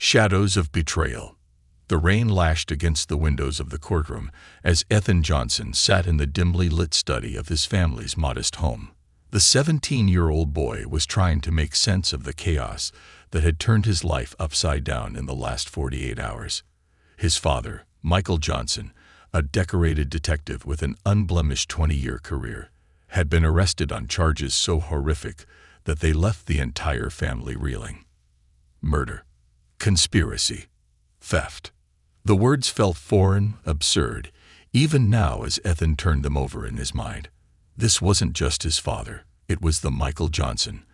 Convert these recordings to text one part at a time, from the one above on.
Shadows of betrayal. The rain lashed against the windows of the courtroom as Ethan Johnson sat in the dimly lit study of his family's modest home. The 17-year-old boy was trying to make sense of the chaos that had turned his life upside down in the last 48 hours. His father, Michael Johnson, a decorated detective with an unblemished 20-year career, had been arrested on charges so horrific that they left the entire family reeling. Murder, conspiracy, theft. The words felt foreign, absurd, even now as Ethan turned them over in his mind. This wasn't just his father, it was the Michael Johnson,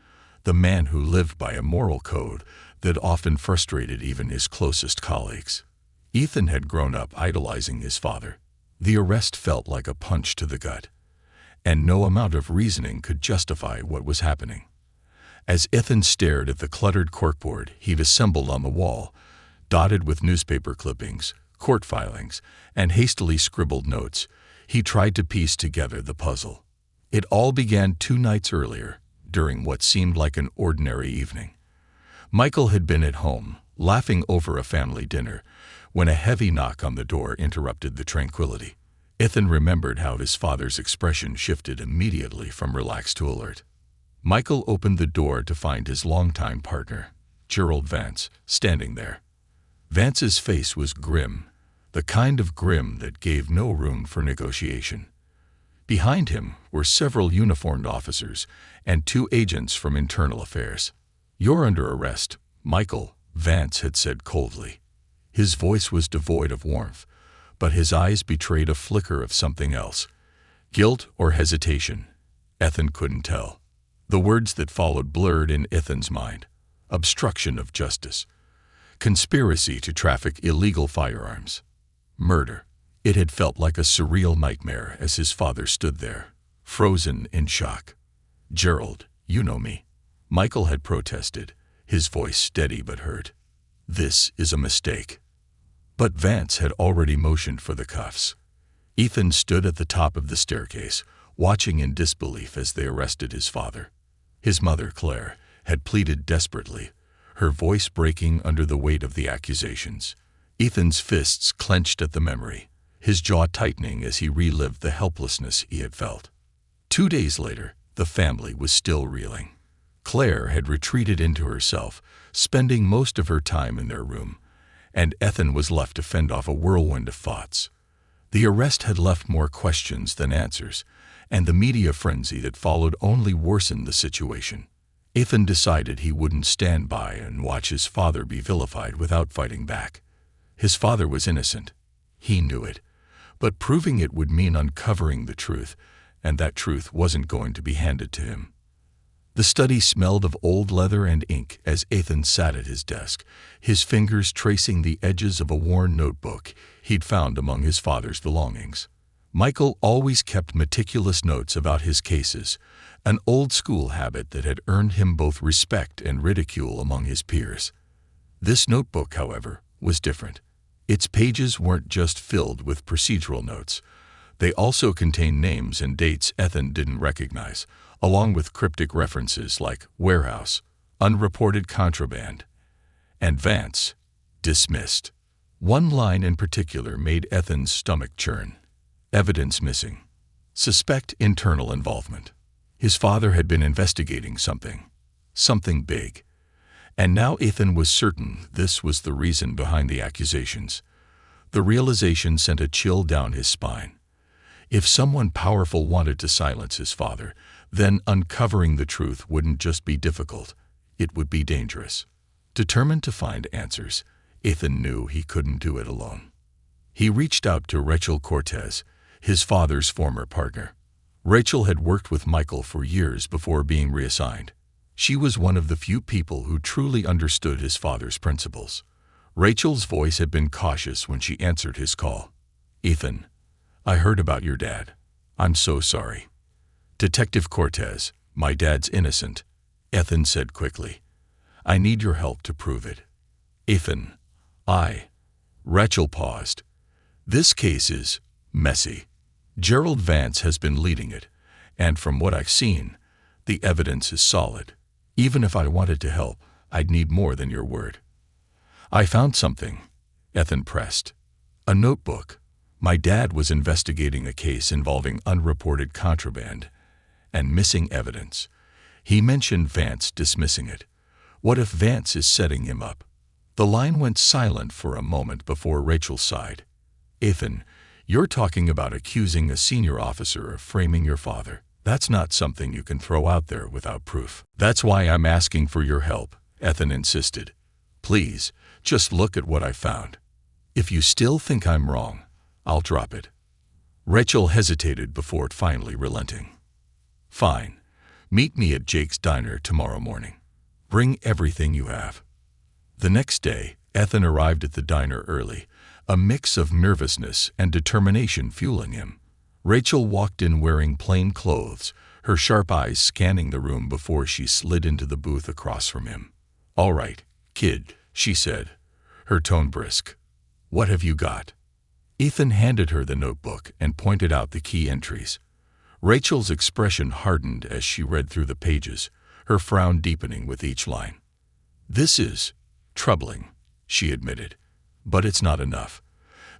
the man who lived by a moral code that often frustrated even his closest colleagues. Ethan had grown up idolizing his father. The arrest felt like a punch to the gut, and no amount of reasoning could justify what was happening. As Ethan stared at the cluttered corkboard he'd assembled on the wall, dotted with newspaper clippings, court filings, and hastily scribbled notes, he tried to piece together the puzzle. It all began 2 nights earlier, during what seemed like an ordinary evening. Michael had been at home, laughing over a family dinner, when a heavy knock on the door interrupted the tranquility. Ethan remembered how his father's expression shifted immediately from relaxed to alert. Michael opened the door to find his longtime partner, Gerald Vance, standing there. Vance's face was grim, the kind of grim that gave no room for negotiation. Behind him were several uniformed officers and 2 agents from Internal Affairs. "You're under arrest, Michael," Vance had said coldly. His voice was devoid of warmth, but his eyes betrayed a flicker of something else. Guilt or hesitation? Ethan couldn't tell. The words that followed blurred in Ethan's mind. Obstruction of justice. Conspiracy to traffic illegal firearms. Murder. It had felt like a surreal nightmare as his father stood there, frozen in shock. "Gerald, you know me," Michael had protested, his voice steady but hurt. "This is a mistake." But Vance had already motioned for the cuffs. Ethan stood at the top of the staircase, watching in disbelief as they arrested his father. His mother, Claire, had pleaded desperately, her voice breaking under the weight of the accusations. Ethan's fists clenched at the memory, his jaw tightening as he relived the helplessness he had felt. 2 days later, the family was still reeling. Claire had retreated into herself, spending most of her time in their room, and Ethan was left to fend off a whirlwind of thoughts. The arrest had left more questions than answers, and the media frenzy that followed only worsened the situation. Ethan decided he wouldn't stand by and watch his father be vilified without fighting back. His father was innocent. He knew it, but proving it would mean uncovering the truth, and that truth wasn't going to be handed to him. The study smelled of old leather and ink as Ethan sat at his desk, his fingers tracing the edges of a worn notebook he'd found among his father's belongings. Michael always kept meticulous notes about his cases, an old-school habit that had earned him both respect and ridicule among his peers. This notebook, however, was different. Its pages weren't just filled with procedural notes. They also contained names and dates Ethan didn't recognize, along with cryptic references like warehouse, unreported contraband, and Vance, dismissed. One line in particular made Ethan's stomach churn. Evidence missing. Suspect internal involvement. His father had been investigating something big. And now Ethan was certain this was the reason behind the accusations. The realization sent a chill down his spine. If someone powerful wanted to silence his father, then uncovering the truth wouldn't just be difficult, it would be dangerous. Determined to find answers, Ethan knew he couldn't do it alone. He reached out to Rachel Cortez, his father's former partner. Rachel had worked with Michael for years before being reassigned. She was one of the few people who truly understood his father's principles. Rachel's voice had been cautious when she answered his call. "Ethan, I heard about your dad. I'm so sorry." "Detective Cortez, my dad's innocent," Ethan said quickly. "I need your help to prove it." "Ethan, Rachel paused. "This case is messy. Gerald Vance has been leading it, and from what I've seen, the evidence is solid. Even if I wanted to help, I'd need more than your word." I found something, Ethan pressed. A notebook. My dad was investigating a case involving unreported contraband and missing evidence. He mentioned Vance dismissing it. What if Vance is setting him up? The line went silent for a moment before Rachel sighed. Ethan, you're talking about accusing a senior officer of framing your father. That's not something you can throw out there without proof. That's why I'm asking for your help, Ethan insisted. Please, just look at what I found. If you still think I'm wrong, I'll drop it. Rachel hesitated before finally relenting. Fine. Meet me at Jake's diner tomorrow morning. Bring everything you have. The next day, Ethan arrived at the diner early, a mix of nervousness and determination fueling him. Rachel walked in wearing plain clothes, her sharp eyes scanning the room before she slid into the booth across from him. All right, kid, she said, her tone brisk. What have you got? Ethan handed her the notebook and pointed out the key entries. Rachel's expression hardened as she read through the pages, her frown deepening with each line. This is troubling, she admitted, but it's not enough.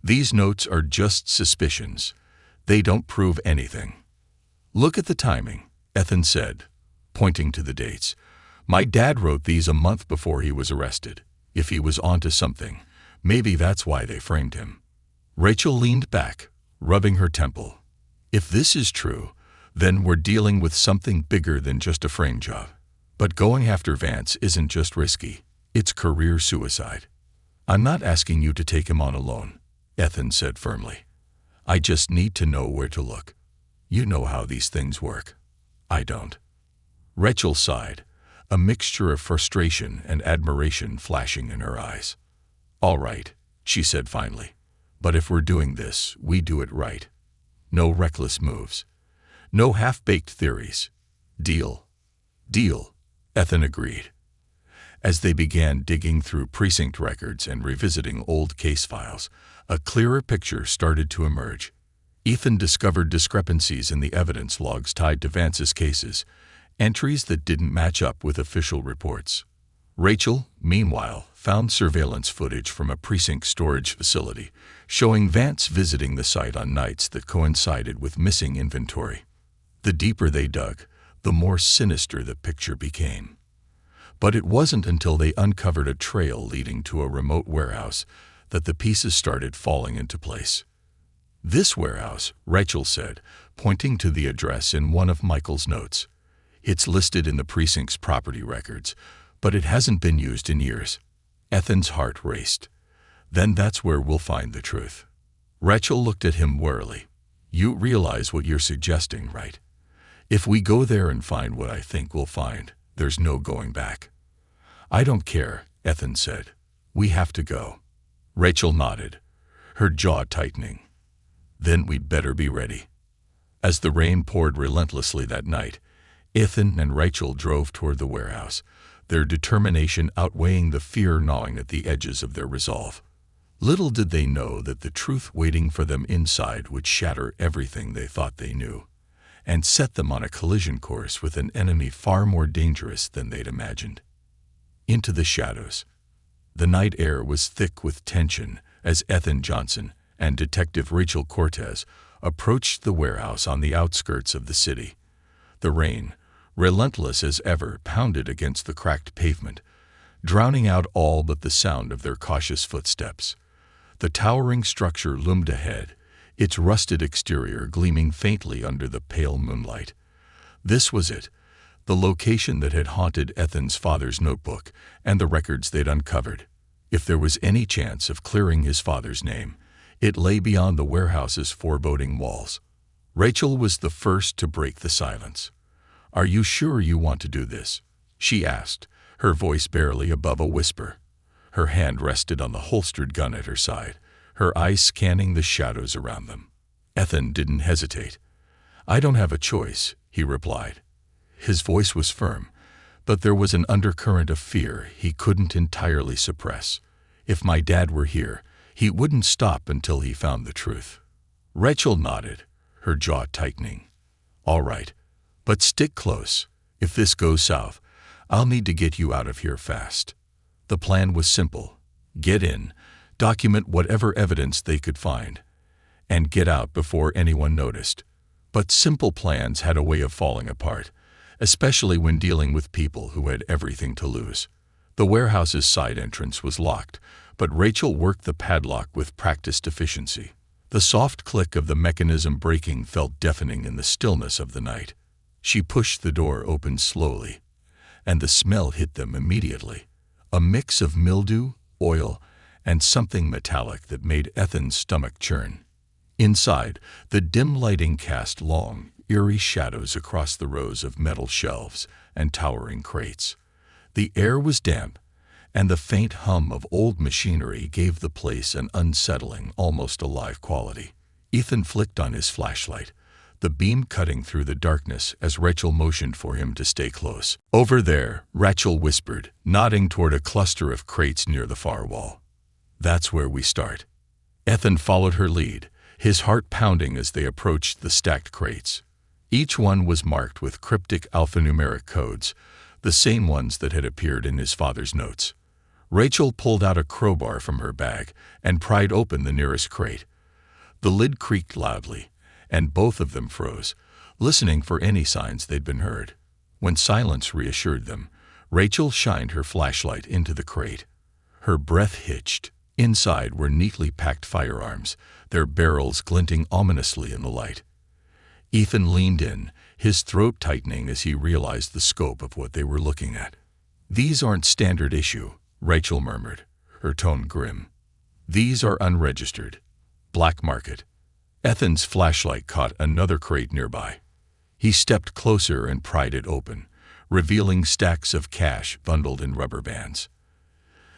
These notes are just suspicions. They don't prove anything. Look at the timing, Ethan said, pointing to the dates. My dad wrote these a month before he was arrested. If he was onto something, maybe that's why they framed him. Rachel leaned back, rubbing her temple. If this is true, then we're dealing with something bigger than just a frame job. But going after Vance isn't just risky, it's career suicide. I'm not asking you to take him on alone, Ethan said firmly. I just need to know where to look. You know how these things work. I don't. Rachel sighed, a mixture of frustration and admiration flashing in her eyes. All right, she said finally. But if we're doing this, we do it right. No reckless moves. No half-baked theories. Deal. Deal, Ethan agreed. As they began digging through precinct records and revisiting old case files, a clearer picture started to emerge. Ethan discovered discrepancies in the evidence logs tied to Vance's cases, entries that didn't match up with official reports. Rachel, meanwhile, found surveillance footage from a precinct storage facility, showing Vance visiting the site on nights that coincided with missing inventory. The deeper they dug, the more sinister the picture became. But it wasn't until they uncovered a trail leading to a remote warehouse that the pieces started falling into place. This warehouse, Rachel said, pointing to the address in one of Michael's notes. It's listed in the precinct's property records, but it hasn't been used in years. Ethan's heart raced. Then that's where we'll find the truth. Rachel looked at him warily. You realize what you're suggesting, right? If we go there and find what I think we'll find, there's no going back. I don't care, Ethan said. We have to go. Rachel nodded, her jaw tightening. Then we'd better be ready. As the rain poured relentlessly that night, Ethan and Rachel drove toward the warehouse, their determination outweighing the fear gnawing at the edges of their resolve. Little did they know that the truth waiting for them inside would shatter everything they thought they knew, and set them on a collision course with an enemy far more dangerous than they'd imagined. Into the shadows. The night air was thick with tension as Ethan Johnson and Detective Rachel Cortez approached the warehouse on the outskirts of the city. The rain, relentless as ever, pounded against the cracked pavement, drowning out all but the sound of their cautious footsteps. The towering structure loomed ahead, its rusted exterior gleaming faintly under the pale moonlight. This was it, the location that had haunted Ethan's father's notebook and the records they'd uncovered. If there was any chance of clearing his father's name, it lay beyond the warehouse's foreboding walls. Rachel was the first to break the silence. Are you sure you want to do this? She asked, her voice barely above a whisper. Her hand rested on the holstered gun at her side, her eyes scanning the shadows around them. Ethan didn't hesitate. I don't have a choice, he replied. His voice was firm, but there was an undercurrent of fear he couldn't entirely suppress. If my dad were here, he wouldn't stop until he found the truth. Rachel nodded, her jaw tightening. All right, but stick close. If this goes south, I'll need to get you out of here fast. The plan was simple. Get in, document whatever evidence they could find, and get out before anyone noticed. But simple plans had a way of falling apart, especially when dealing with people who had everything to lose. The warehouse's side entrance was locked, but Rachel worked the padlock with practiced efficiency. The soft click of the mechanism breaking felt deafening in the stillness of the night. She pushed the door open slowly, and the smell hit them immediately. A mix of mildew, oil, and something metallic that made Ethan's stomach churn. Inside, the dim lighting cast long, eerie shadows across the rows of metal shelves and towering crates. The air was damp, and the faint hum of old machinery gave the place an unsettling, almost alive quality. Ethan flicked on his flashlight, the beam cutting through the darkness as Rachel motioned for him to stay close. "Over there," Rachel whispered, nodding toward a cluster of crates near the far wall. "That's where we start." Ethan followed her lead, his heart pounding as they approached the stacked crates. Each one was marked with cryptic alphanumeric codes, the same ones that had appeared in his father's notes. Rachel pulled out a crowbar from her bag and pried open the nearest crate. The lid creaked loudly, and both of them froze, listening for any signs they'd been heard. When silence reassured them, Rachel shined her flashlight into the crate. Her breath hitched. Inside were neatly packed firearms, their barrels glinting ominously in the light. Ethan leaned in, his throat tightening as he realized the scope of what they were looking at. "These aren't standard issue," Rachel murmured, her tone grim. "These are unregistered. Black market." Ethan's flashlight caught another crate nearby. He stepped closer and pried it open, revealing stacks of cash bundled in rubber bands.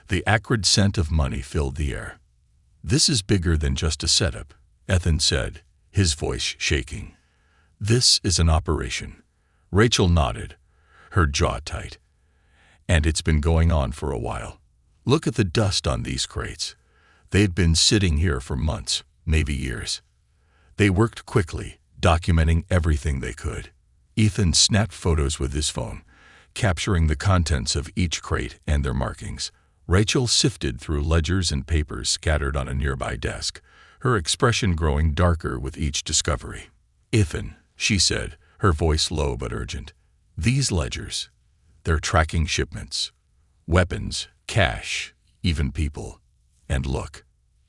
The acrid scent of money filled the air. "This is bigger than just a setup," Ethan said, his voice shaking. "This is an operation." Rachel nodded, her jaw tight. "And it's been going on for a while. Look at the dust on these crates. They'd been sitting here for months, maybe years." They worked quickly, documenting everything they could. Ethan snapped photos with his phone, capturing the contents of each crate and their markings. Rachel sifted through ledgers and papers scattered on a nearby desk, her expression growing darker with each discovery. "Ethan," she said, her voice low but urgent, "these ledgers, they're tracking shipments, weapons, cash, even people. And look."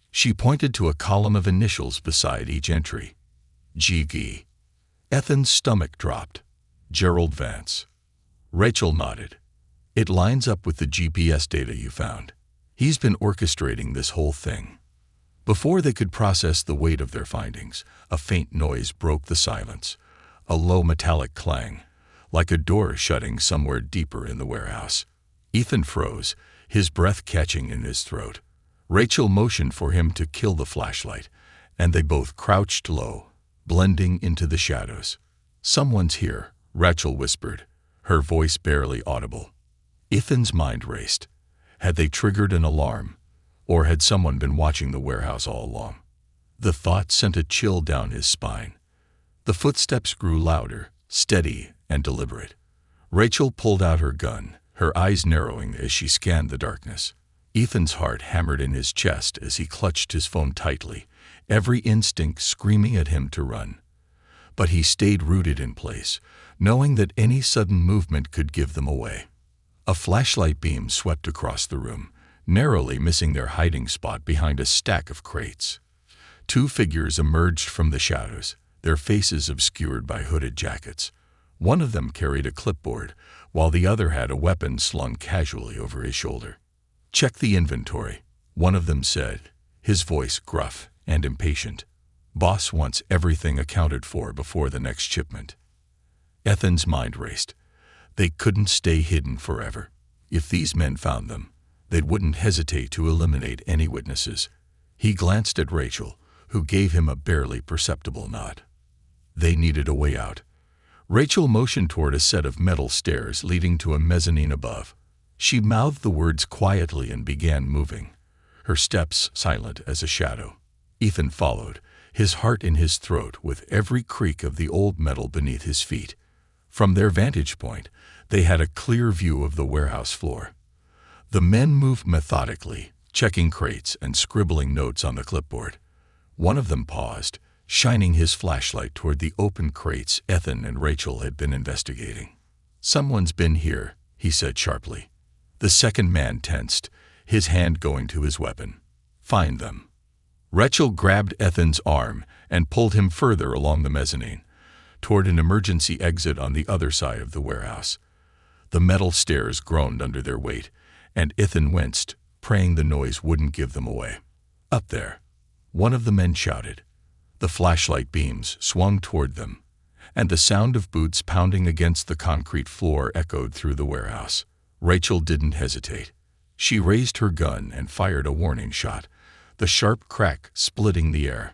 She pointed to a column of initials beside each entry. "G.G." Ethan's stomach dropped. "Gerald Vance." Rachel nodded. "It lines up with the GPS data you found. He's been orchestrating this whole thing." Before they could process the weight of their findings, a faint noise broke the silence, a low metallic clang, like a door shutting somewhere deeper in the warehouse. Ethan froze, his breath catching in his throat. Rachel motioned for him to kill the flashlight, and they both crouched low, blending into the shadows. "Someone's here," Rachel whispered, her voice barely audible. Ethan's mind raced. Had they triggered an alarm, or had someone been watching the warehouse all along? The thought sent a chill down his spine. The footsteps grew louder, steady and deliberate. Rachel pulled out her gun, her eyes narrowing as she scanned the darkness. Ethan's heart hammered in his chest as he clutched his phone tightly, every instinct screaming at him to run. But he stayed rooted in place, knowing that any sudden movement could give them away. A flashlight beam swept across the room, narrowly missing their hiding spot behind a stack of crates. Two figures emerged from the shadows, their faces obscured by hooded jackets. One of them carried a clipboard, while the other had a weapon slung casually over his shoulder. "Check the inventory," one of them said, his voice gruff and impatient. "Boss wants everything accounted for before the next shipment." Ethan's mind raced. They couldn't stay hidden forever. If these men found them, they wouldn't hesitate to eliminate any witnesses. He glanced at Rachel, who gave him a barely perceptible nod. They needed a way out. Rachel motioned toward a set of metal stairs leading to a mezzanine above. She mouthed the words quietly and began moving, her steps silent as a shadow. Ethan followed, his heart in his throat with every creak of the old metal beneath his feet. From their vantage point, they had a clear view of the warehouse floor. The men moved methodically, checking crates and scribbling notes on the clipboard. One of them paused, shining his flashlight toward the open crates Ethan and Rachel had been investigating. "Someone's been here," he said sharply. The second man tensed, his hand going to his weapon. "Find them." Rachel grabbed Ethan's arm and pulled him further along the mezzanine, toward an emergency exit on the other side of the warehouse. The metal stairs groaned under their weight, and Ethan winced, praying the noise wouldn't give them away. "Up there," one of the men shouted. The flashlight beams swung toward them, and the sound of boots pounding against the concrete floor echoed through the warehouse. Rachel didn't hesitate. She raised her gun and fired a warning shot, the sharp crack splitting the air.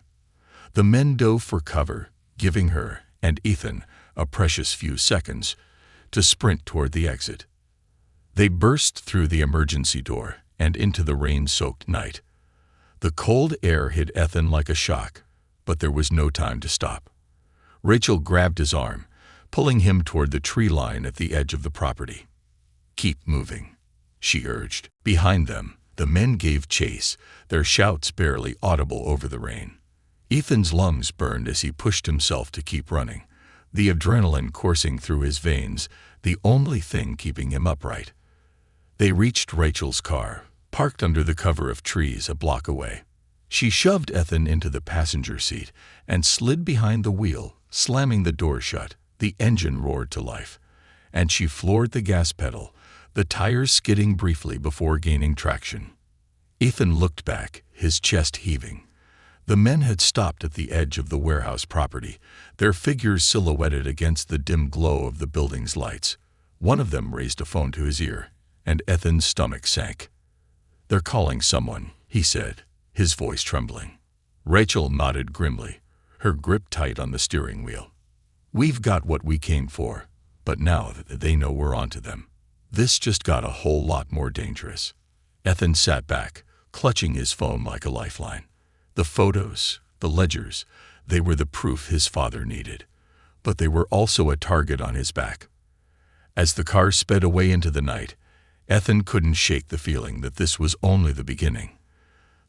The men dove for cover, giving her and Ethan a precious few seconds to sprint toward the exit. They burst through the emergency door and into the rain-soaked night. The cold air hit Ethan like a shock, but there was no time to stop. Rachel grabbed his arm, pulling him toward the tree line at the edge of the property. "Keep moving," she urged. Behind them, the men gave chase, their shouts barely audible over the rain. Ethan's lungs burned as he pushed himself to keep running, the adrenaline coursing through his veins, the only thing keeping him upright. They reached Rachel's car, parked under the cover of trees a block away. She shoved Ethan into the passenger seat and slid behind the wheel, slamming the door shut. The engine roared to life, and she floored the gas pedal, the tires skidding briefly before gaining traction. Ethan looked back, his chest heaving. The men had stopped at the edge of the warehouse property, their figures silhouetted against the dim glow of the building's lights. One of them raised a phone to his ear, and Ethan's stomach sank. "They're calling someone," he said, his voice trembling. Rachel nodded grimly, her grip tight on the steering wheel. "We've got what we came for, but now that they know we're onto them, this just got a whole lot more dangerous." Ethan sat back, clutching his phone like a lifeline. The photos, the ledgers, they were the proof his father needed, but they were also a target on his back. As the car sped away into the night, Ethan couldn't shake the feeling that this was only the beginning.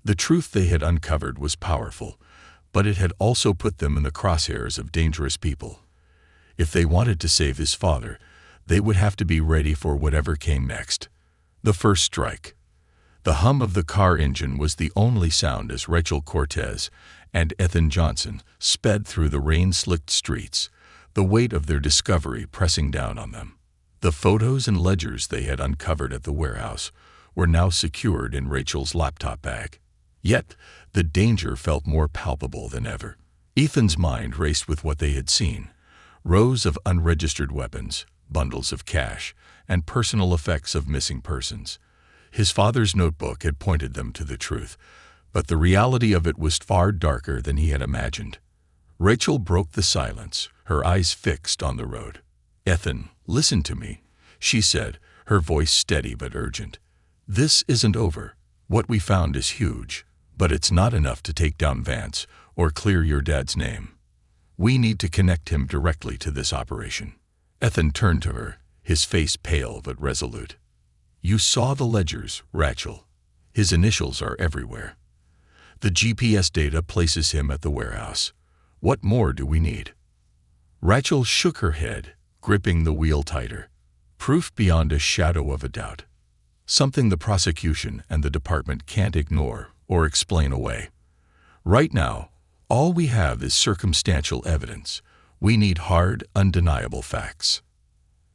The truth they had uncovered was powerful, but it had also put them in the crosshairs of dangerous people. If they wanted to save his father, they would have to be ready for whatever came next. The first strike. The hum of the car engine was the only sound as Rachel Cortez and Ethan Johnson sped through the rain-slicked streets, the weight of their discovery pressing down on them. The photos and ledgers they had uncovered at the warehouse were now secured in Rachel's laptop bag. Yet, the danger felt more palpable than ever. Ethan's mind raced with what they had seen: rows of unregistered weapons, bundles of cash, and personal effects of missing persons. His father's notebook had pointed them to the truth, but the reality of it was far darker than he had imagined. Rachel broke the silence, her eyes fixed on the road. "Ethan, listen to me," she said, her voice steady but urgent. "This isn't over. What we found is huge, but it's not enough to take down Vance or clear your dad's name. We need to connect him directly to this operation." Ethan turned to her, his face pale but resolute. "You saw the ledgers, Rachel. His initials are everywhere. The GPS data places him at the warehouse. What more do we need?" Rachel shook her head, gripping the wheel tighter. "Proof beyond a shadow of a doubt. Something the prosecution and the department can't ignore or explain away. Right now, all we have is circumstantial evidence. We need hard, undeniable facts."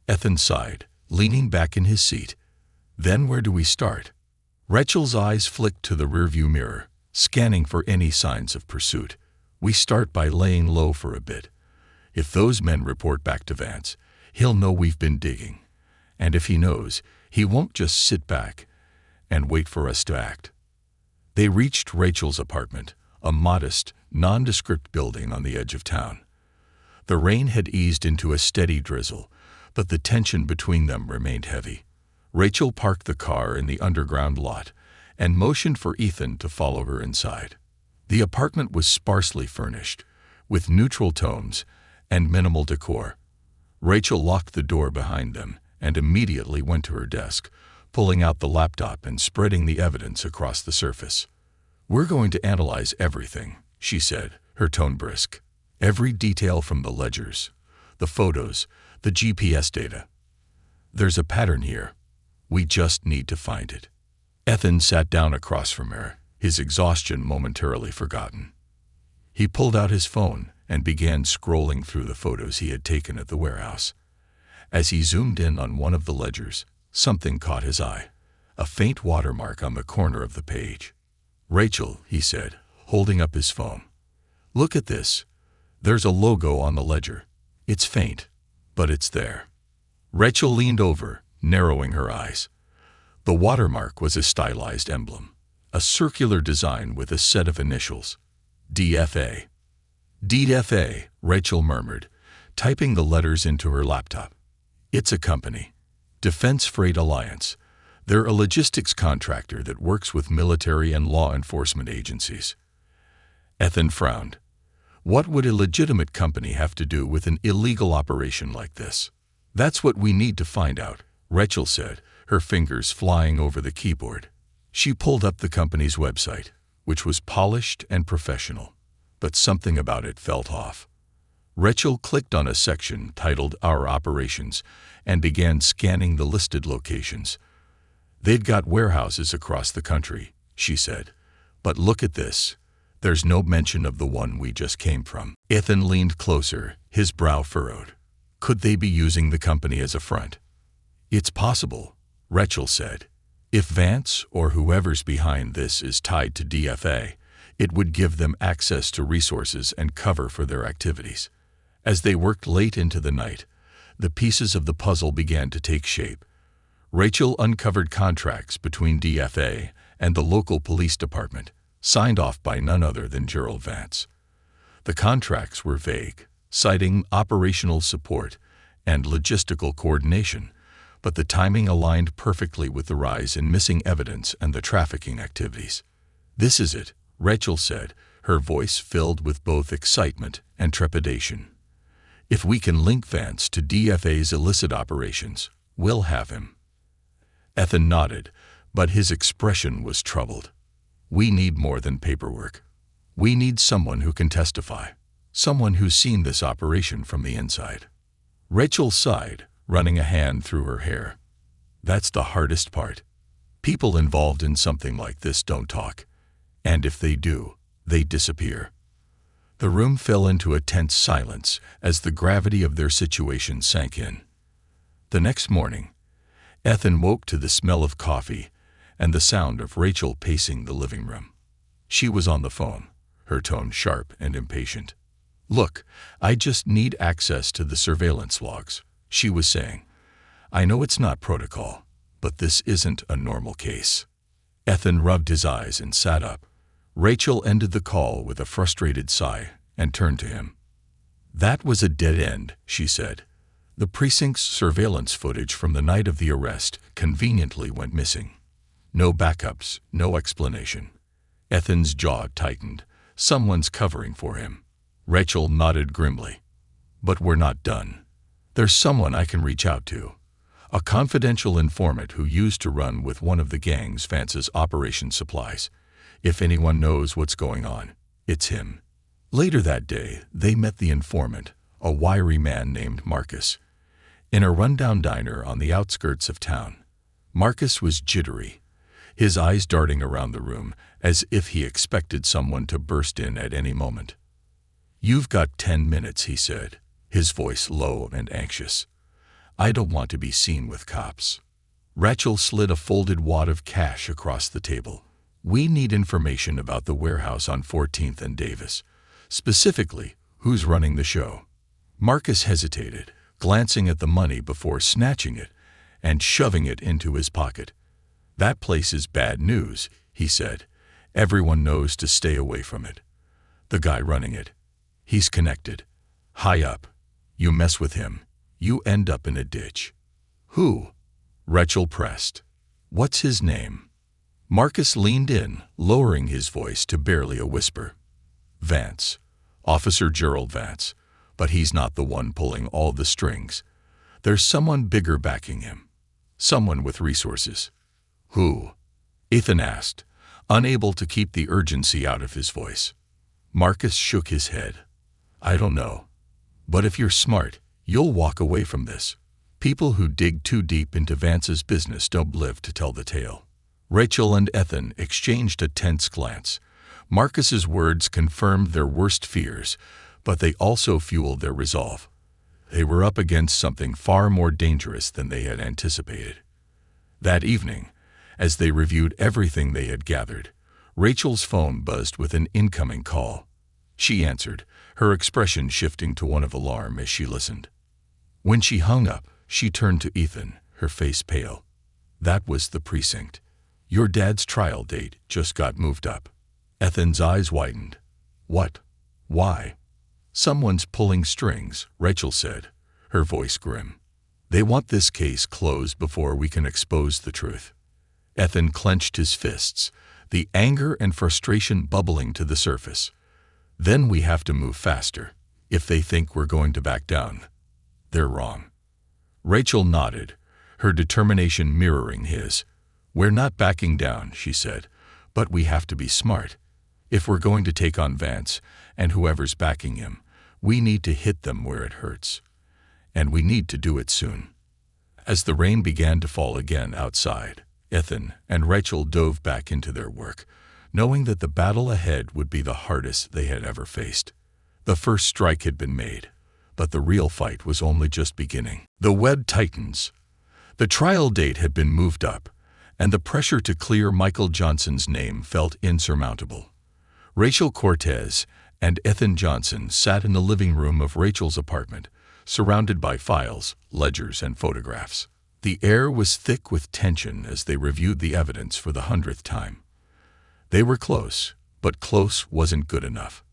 Ethan sighed, leaning back in his seat. "Then where do we start?" Rachel's eyes flicked to the rearview mirror, scanning for any signs of pursuit. "We start by laying low for a bit. If those men report back to Vance, he'll know we've been digging. And if he knows, he won't just sit back and wait for us to act." They reached Rachel's apartment, a modest, nondescript building on the edge of town. The rain had eased into a steady drizzle, but the tension between them remained heavy. Rachel parked the car in the underground lot and motioned for Ethan to follow her inside. The apartment was sparsely furnished, with neutral tones and minimal decor. Rachel locked the door behind them and immediately went to her desk, pulling out the laptop and spreading the evidence across the surface. "We're going to analyze everything," she said, her tone brisk. "Every detail from the ledgers, the photos, the GPS data. There's a pattern here. We just need to find it." Ethan sat down across from her, his exhaustion momentarily forgotten. He pulled out his phone and began scrolling through the photos he had taken at the warehouse. As he zoomed in on one of the ledgers, something caught his eye, a faint watermark on the corner of the page. "Rachel," he said, holding up his phone. "Look at this. There's a logo on the ledger. It's faint, but it's there." Rachel leaned over, narrowing her eyes. The watermark was a stylized emblem, a circular design with a set of initials. DFA. DFA, Rachel murmured, typing the letters into her laptop. "It's a company. Defense Freight Alliance. They're a logistics contractor that works with military and law enforcement agencies." Ethan frowned. What would a legitimate company have to do with an illegal operation like this? "That's what we need to find out," Rachel said, her fingers flying over the keyboard. She pulled up the company's website, which was polished and professional, but something about it felt off. Rachel clicked on a section titled Our Operations and began scanning the listed locations. "They'd got warehouses across the country," she said. "But look at this. There's no mention of the one we just came from." Ethan leaned closer, his brow furrowed. Could they be using the company as a front? "It's possible," Rachel said. "If Vance or whoever's behind this is tied to DFA, it would give them access to resources and cover for their activities." As they worked late into the night, the pieces of the puzzle began to take shape. Rachel uncovered contracts between DFA and the local police department, signed off by none other than Gerald Vance. The contracts were vague, citing operational support and logistical coordination, but the timing aligned perfectly with the rise in missing evidence and the trafficking activities. "This is it," Rachel said, her voice filled with both excitement and trepidation. "If we can link Vance to DFA's illicit operations, we'll have him." Ethan nodded, but his expression was troubled. "We need more than paperwork. We need someone who can testify, someone who's seen this operation from the inside." Rachel sighed, running a hand through her hair. "That's the hardest part. People involved in something like this don't talk, and if they do, they disappear." The room fell into a tense silence as the gravity of their situation sank in. The next morning, Ethan woke to the smell of coffee and the sound of Rachel pacing the living room. She was on the phone, her tone sharp and impatient. "Look, I just need access to the surveillance logs," she was saying. "I know it's not protocol, but this isn't a normal case." Ethan rubbed his eyes and sat up. Rachel ended the call with a frustrated sigh and turned to him. "That was a dead end," she said. "The precinct's surveillance footage from the night of the arrest conveniently went missing. No backups, no explanation." Ethan's jaw tightened. Someone's covering for him. Rachel nodded grimly. "But we're not done. There's someone I can reach out to. A confidential informant who used to run with one of the gangs Vance's operation supplies. If anyone knows what's going on, it's him." Later that day, they met the informant, a wiry man named Marcus, in a rundown diner on the outskirts of town. Marcus was jittery, his eyes darting around the room as if he expected someone to burst in at any moment. "You've got 10 minutes, he said, his voice low and anxious. "I don't want to be seen with cops." Rachel slid a folded wad of cash across the table. "We need information about the warehouse on 14th and Davis. Specifically, who's running the show." Marcus hesitated, glancing at the money before snatching it and shoving it into his pocket. "That place is bad news," he said. "Everyone knows to stay away from it. The guy running it, he's connected. High up. You mess with him, you end up in a ditch." "Who?" Rachel pressed. "What's his name?" Marcus leaned in, lowering his voice to barely a whisper. "Vance. Officer Gerald Vance. But he's not the one pulling all the strings. There's someone bigger backing him. Someone with resources. Who? Ethan asked, unable to keep the urgency out of his voice. Marcus shook his head. I don't know. But if you're smart, you'll walk away from this. People who dig too deep into Vance's business don't live to tell the tale. Rachel and Ethan exchanged a tense glance. Marcus's words confirmed their worst fears, but they also fueled their resolve. They were up against something far more dangerous than they had anticipated. That evening, as they reviewed everything they had gathered, Rachel's phone buzzed with an incoming call. She answered, her expression shifting to one of alarm as she listened. When she hung up, she turned to Ethan, her face pale. That was the precinct. Your dad's trial date just got moved up. Ethan's eyes widened. What? Why? Someone's pulling strings, Rachel said, her voice grim. They want this case closed before we can expose the truth. Ethan clenched his fists, the anger and frustration bubbling to the surface. Then we have to move faster. If they think we're going to back down, they're wrong. Rachel nodded, her determination mirroring his. We're not backing down, she said, but we have to be smart. If we're going to take on Vance and whoever's backing him, we need to hit them where it hurts. And we need to do it soon. As the rain began to fall again outside, Ethan and Rachel dove back into their work, knowing that the battle ahead would be the hardest they had ever faced. The first strike had been made, but the real fight was only just beginning. The web tightens. The trial date had been moved up, and the pressure to clear Michael Johnson's name felt insurmountable. Rachel Cortez and Ethan Johnson sat in the living room of Rachel's apartment, surrounded by files, ledgers, and photographs. The air was thick with tension as they reviewed the evidence for the 100th time. They were close, but close wasn't good enough.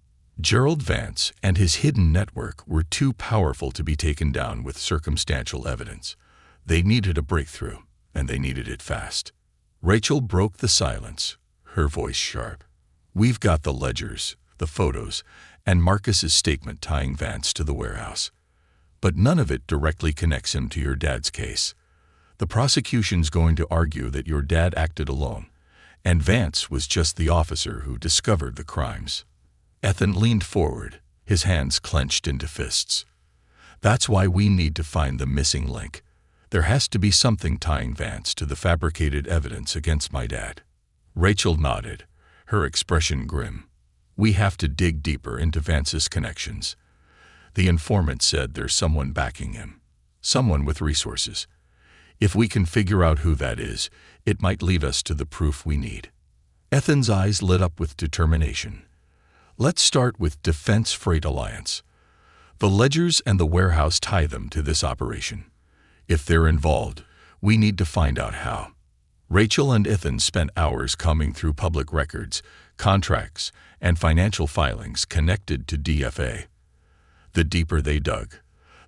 Gerald Vance and his hidden network were too powerful to be taken down with circumstantial evidence. They needed a breakthrough, and they needed it fast. Rachel broke the silence, her voice sharp. We've got the ledgers, the photos, and Marcus's statement tying Vance to the warehouse. But none of it directly connects him to your dad's case. The prosecution's going to argue that your dad acted alone, and Vance was just the officer who discovered the crimes. Ethan leaned forward, his hands clenched into fists. That's why we need to find the missing link. There has to be something tying Vance to the fabricated evidence against my dad. Rachel nodded, her expression grim. We have to dig deeper into Vance's connections. The informant said there's someone backing him, someone with resources. If we can figure out who that is, it might lead us to the proof we need. Ethan's eyes lit up with determination. Let's start with Defense Freight Alliance. The ledgers and the warehouse tie them to this operation. If they're involved, we need to find out how. Rachel and Ethan spent hours combing through public records, contracts, and financial filings connected to DFA. The deeper they dug,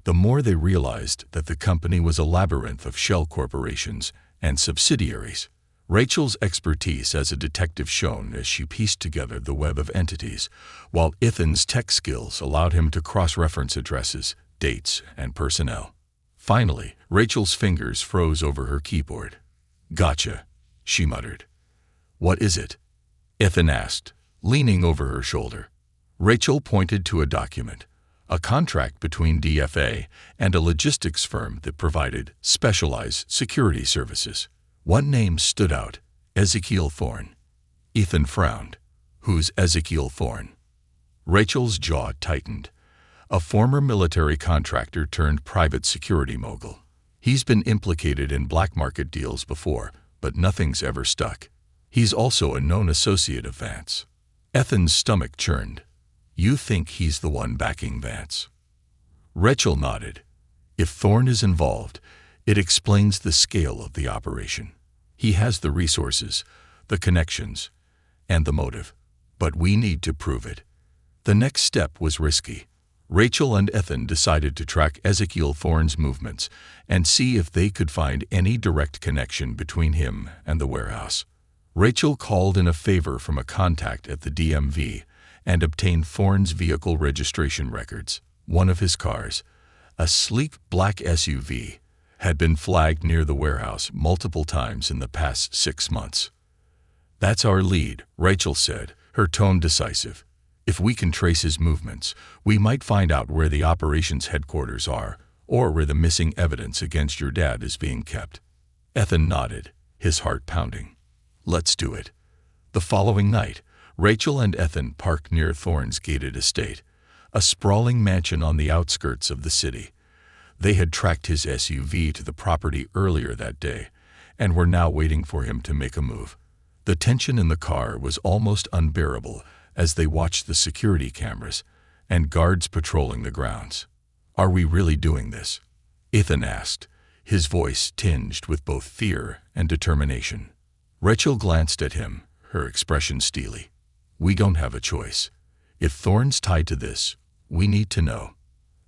the more they realized that the company was a labyrinth of shell corporations and subsidiaries. Rachel's expertise as a detective shone as she pieced together the web of entities, while Ethan's tech skills allowed him to cross-reference addresses, dates, and personnel. Finally, Rachel's fingers froze over her keyboard. Gotcha, she muttered. What is it? Ethan asked, leaning over her shoulder. Rachel pointed to a document, a contract between DFA and a logistics firm that provided specialized security services. One name stood out, Ezekiel Thorne. Ethan frowned. Who's Ezekiel Thorne? Rachel's jaw tightened. A former military contractor turned private security mogul. He's been implicated in black market deals before, but nothing's ever stuck. He's also a known associate of Vance. Ethan's stomach churned. You think he's the one backing Vance? Rachel nodded. If Thorne is involved, it explains the scale of the operation. He has the resources, the connections, and the motive. But we need to prove it. The next step was risky. Rachel and Ethan decided to track Ezekiel Thorne's movements and see if they could find any direct connection between him and the warehouse. Rachel called in a favor from a contact at the DMV and obtained Thorne's vehicle registration records. One of his cars, a sleek black SUV, had been flagged near the warehouse multiple times in the past 6 months. "That's our lead," Rachel said, her tone decisive. "If we can trace his movements, we might find out where the operations headquarters are, or where the missing evidence against your dad is being kept." Ethan nodded, his heart pounding. "Let's do it." The following night, Rachel and Ethan parked near Thorne's gated estate, a sprawling mansion on the outskirts of the city. They had tracked his SUV to the property earlier that day, and were now waiting for him to make a move. The tension in the car was almost unbearable as they watched the security cameras and guards patrolling the grounds. "Are we really doing this?" Ethan asked, his voice tinged with both fear and determination. Rachel glanced at him, her expression steely. "We don't have a choice. If Thorne's tied to this, we need to know."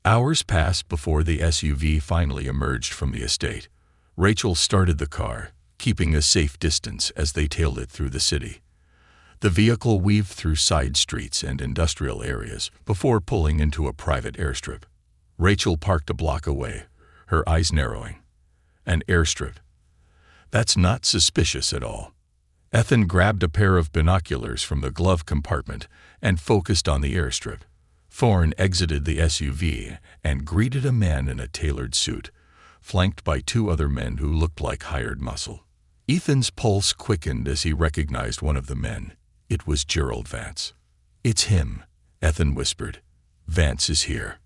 Hours passed before the SUV finally emerged from the estate. Rachel started the car, keeping a safe distance as they tailed it through the city. The vehicle weaved through side streets and industrial areas before pulling into a private airstrip. Rachel parked a block away, her eyes narrowing. "An airstrip? That's not suspicious at all." Ethan grabbed a pair of binoculars from the glove compartment and focused on the airstrip. Thorne exited the SUV and greeted a man in a tailored suit, flanked by 2 other men who looked like hired muscle. Ethan's pulse quickened as he recognized one of the men. It was Gerald Vance. "It's him," Ethan whispered. "Vance is here."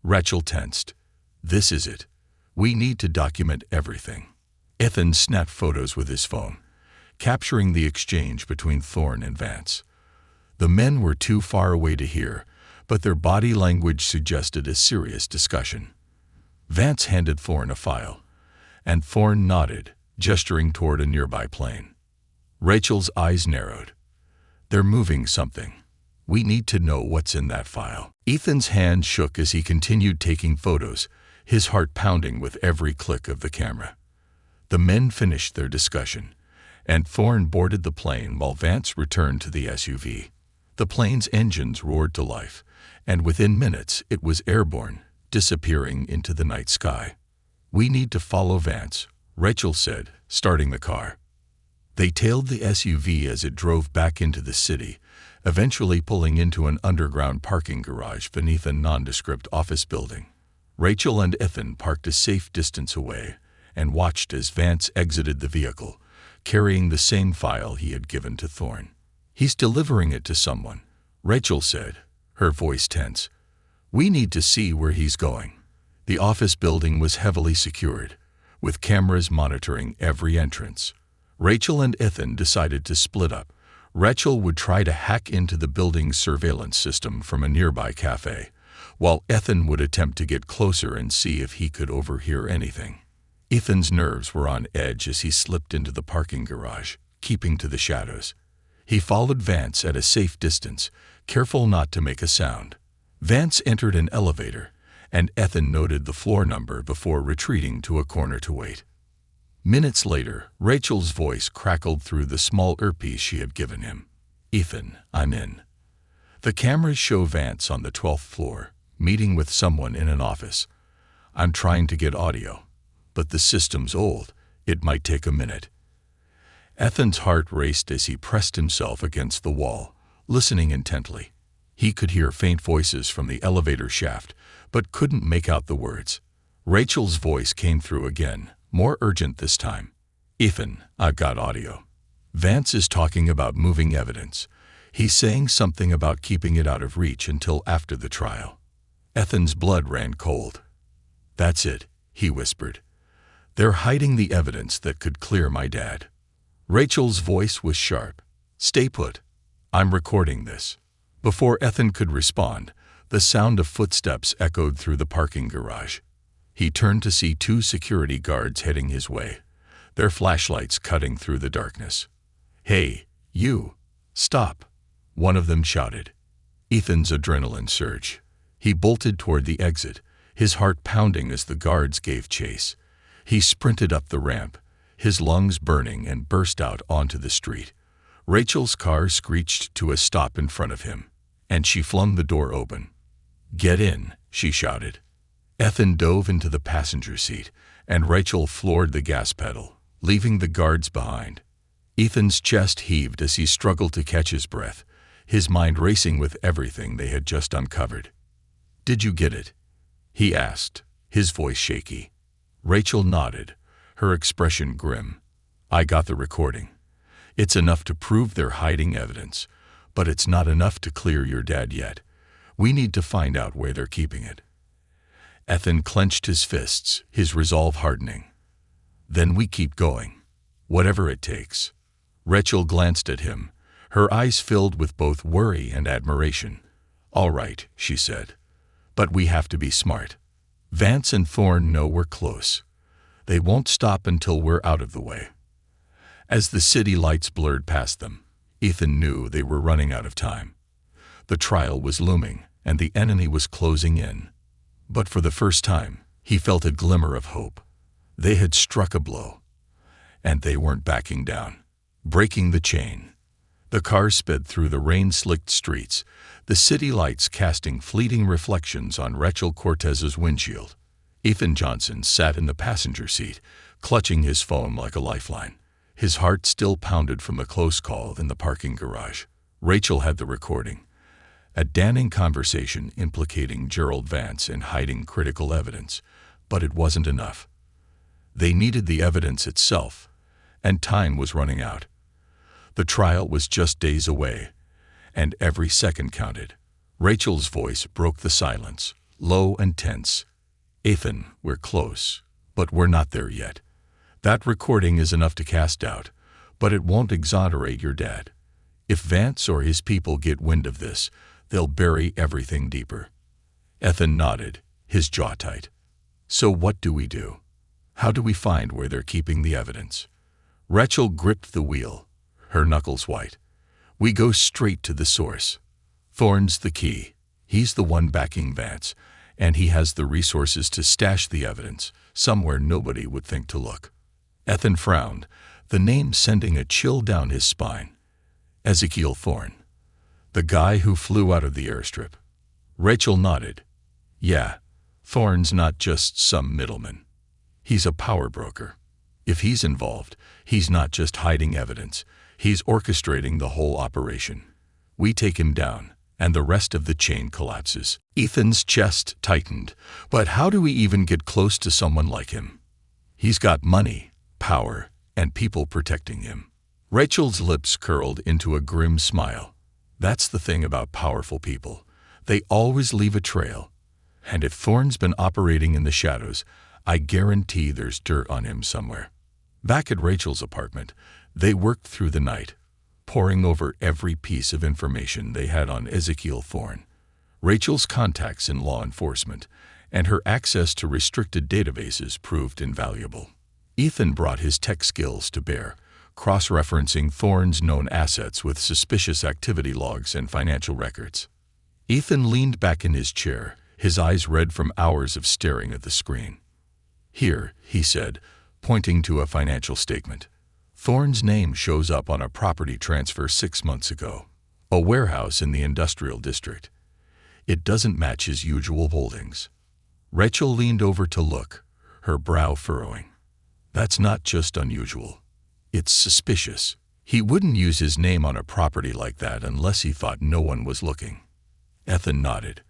Rachel tensed. "This is it. We need to document everything." Ethan snapped photos with his phone, capturing the exchange between Thorne and Vance. The men were too far away to hear, but their body language suggested a serious discussion. Vance handed Thorne a file, and Thorne nodded, gesturing toward a nearby plane. Rachel's eyes narrowed. "They're moving something. We need to know what's in that file." Ethan's hand shook as he continued taking photos, his heart pounding with every click of the camera. The men finished their discussion, and Thorne boarded the plane while Vance returned to the SUV. The plane's engines roared to life, and within minutes it was airborne, disappearing into the night sky. "We need to follow Vance," Rachel said, starting the car. They tailed the SUV as it drove back into the city, eventually pulling into an underground parking garage beneath a nondescript office building. Rachel and Ethan parked a safe distance away and watched as Vance exited the vehicle, carrying the same file he had given to Thorne. "He's delivering it to someone," Rachel said, her voice tense. "We need to see where he's going." The office building was heavily secured, with cameras monitoring every entrance. Rachel and Ethan decided to split up. Rachel would try to hack into the building's surveillance system from a nearby cafe, while Ethan would attempt to get closer and see if he could overhear anything. Ethan's nerves were on edge as he slipped into the parking garage, keeping to the shadows. He followed Vance at a safe distance, careful not to make a sound. Vance entered an elevator, and Ethan noted the floor number before retreating to a corner to wait. Minutes later, Rachel's voice crackled through the small earpiece she had given him. "Ethan, I'm in." The cameras show Vance on the 12th floor, meeting with someone in an office. "I'm trying to get audio, but the system's old. It might take a minute." Ethan's heart raced as he pressed himself against the wall, listening intently. He could hear faint voices from the elevator shaft, but couldn't make out the words. Rachel's voice came through again, more urgent this time. "Ethan, I've got audio. Vance is talking about moving evidence. He's saying something about keeping it out of reach until after the trial." Ethan's blood ran cold. "That's it," he whispered. "They're hiding the evidence that could clear my dad." Rachel's voice was sharp. "Stay put. I'm recording this." Before Ethan could respond, the sound of footsteps echoed through the parking garage. He turned to see 2 security guards heading his way, their flashlights cutting through the darkness. "Hey, you! Stop!" one of them shouted. Ethan's adrenaline surged. He bolted toward the exit, his heart pounding as the guards gave chase. He sprinted up the ramp, his lungs burning, and burst out onto the street. Rachel's car screeched to a stop in front of him, and she flung the door open. "Get in," she shouted. Ethan dove into the passenger seat, and Rachel floored the gas pedal, leaving the guards behind. Ethan's chest heaved as he struggled to catch his breath, his mind racing with everything they had just uncovered. "Did you get it?" he asked, his voice shaky. Rachel nodded, her expression grim. "I got the recording. It's enough to prove they're hiding evidence, but it's not enough to clear your dad yet. We need to find out where they're keeping it." Ethan clenched his fists, his resolve hardening. "Then we keep going, whatever it takes." Rachel glanced at him, her eyes filled with both worry and admiration. "All right," she said, "but we have to be smart. Vance and Thorne know we're close. They won't stop until we're out of the way." As the city lights blurred past them, Ethan knew they were running out of time. The trial was looming, and the enemy was closing in. But for the first time, he felt a glimmer of hope. They had struck a blow, and they weren't backing down. Breaking the chain. The car sped through the rain-slicked streets, the city lights casting fleeting reflections on Rachel Cortez's windshield. Ethan Johnson sat in the passenger seat, clutching his phone like a lifeline. His heart still pounded from a close call in the parking garage. Rachel had the recording. A damning conversation implicating Gerald Vance in hiding critical evidence, but it wasn't enough. They needed the evidence itself, and time was running out. The trial was just days away, and every second counted. Rachel's voice broke the silence, low and tense. "Ethan, we're close, but we're not there yet. That recording is enough to cast doubt, but it won't exonerate your dad. If Vance or his people get wind of this, they'll bury everything deeper." Ethan nodded, his jaw tight. "So what do we do? How do we find where they're keeping the evidence?" Rachel gripped the wheel, her knuckles white. "We go straight to the source. Thorne's the key. He's the one backing Vance, and he has the resources to stash the evidence somewhere nobody would think to look." Ethan frowned, the name sending a chill down his spine. Ezekiel Thorne. The guy who flew out of the airstrip. Rachel nodded. "Yeah, Thorne's not just some middleman. He's a power broker. If he's involved, he's not just hiding evidence. He's orchestrating the whole operation. We take him down, and the rest of the chain collapses." Ethan's chest tightened. "But how do we even get close to someone like him? He's got money, power, and people protecting him." Rachel's lips curled into a grim smile. "That's the thing about powerful people. They always leave a trail. And if Thorne's been operating in the shadows, I guarantee there's dirt on him somewhere." Back at Rachel's apartment, they worked through the night, poring over every piece of information they had on Ezekiel Thorne. Rachel's contacts in law enforcement and her access to restricted databases proved invaluable. Ethan brought his tech skills to bear, cross-referencing Thorne's known assets with suspicious activity logs and financial records. Ethan leaned back in his chair, his eyes red from hours of staring at the screen. "Here," he said, pointing to a financial statement. "Thorne's name shows up on a property transfer 6 months ago, a warehouse in the industrial district. It doesn't match his usual holdings." Rachel leaned over to look, her brow furrowing. "That's not just unusual. It's suspicious. He wouldn't use his name on a property like that unless he thought no one was looking." Ethan nodded.